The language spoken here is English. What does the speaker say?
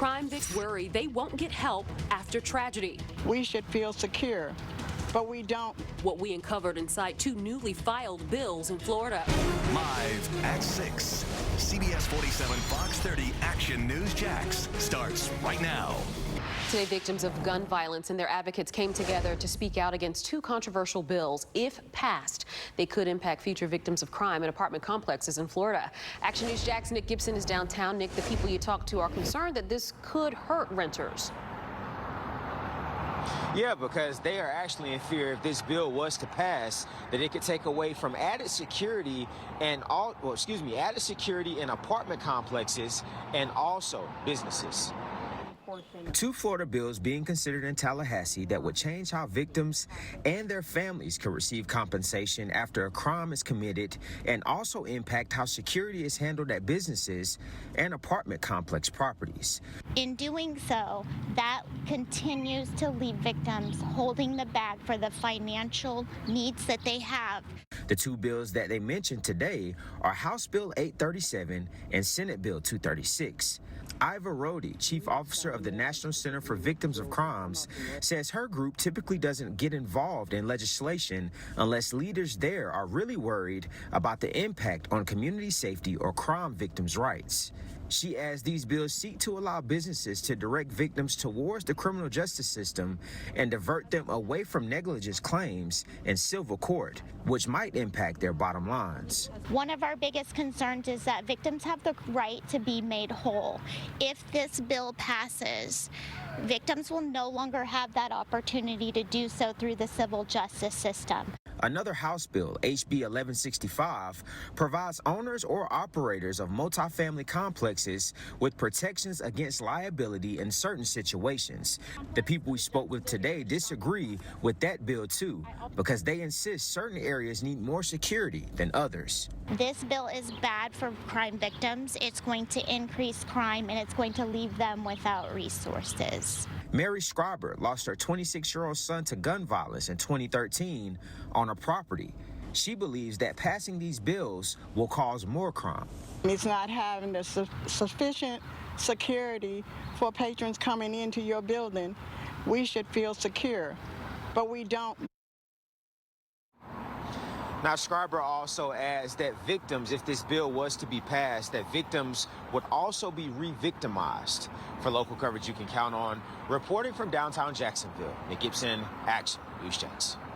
Crime victims worry they won't get help after tragedy. We should feel secure, but we don't. What we uncovered inside 2 newly filed bills in Florida. Live at 6. CBS 47 Fox 30 Action News Jax starts right now. Today, victims of gun violence and their advocates came together to speak out against 2 controversial bills. If passed, they could impact future victims of crime in apartment complexes in Florida. Action News Jax' Nick Gibson is downtown. Nick, the people you talk to are concerned that this could hurt renters. Yeah, because they are actually in fear if this bill was to pass that it could take away from added security and added security in apartment complexes and also businesses. 2 Florida bills being considered in Tallahassee that would change how victims and their families could receive compensation after a crime is committed and also impact how security is handled at businesses and apartment complex properties. In doing so, that continues to leave victims holding the bag for the financial needs that they have. The 2 bills that they mentioned today are House Bill 837 and Senate Bill 236. Iva Rhodey, Chief Officer of the National Center for Victims of Crimes, says her group typically doesn't get involved in legislation unless leaders there are really worried about the impact on community safety or crime victims' rights. She adds these bills seek to allow businesses to direct victims towards the criminal justice system and divert them away from negligence claims in civil court, which might impact their bottom lines. One of our biggest concerns is that victims have the right to be made whole. If this bill passes, victims will no longer have that opportunity to do so through the civil justice system. Another House bill, HB 1165, provides owners or operators of multifamily complexes with protections against liability in certain situations. The people we spoke with today disagree with that bill too, because they insist certain areas need more security than others. This bill is bad for crime victims. It's going to increase crime and it's going to leave them without resources. Mary Scriber lost her 26-year-old son to gun violence in 2013 on a property. She believes that passing these bills will cause more crime. It's not having the sufficient security for patrons coming into your building. We should feel secure, but we don't. Now, Scriber also adds that victims, if this bill was to be passed, that victims would also be re-victimized. For local coverage you can count on, reporting from downtown Jacksonville, Nick Gibson, Action News Jax.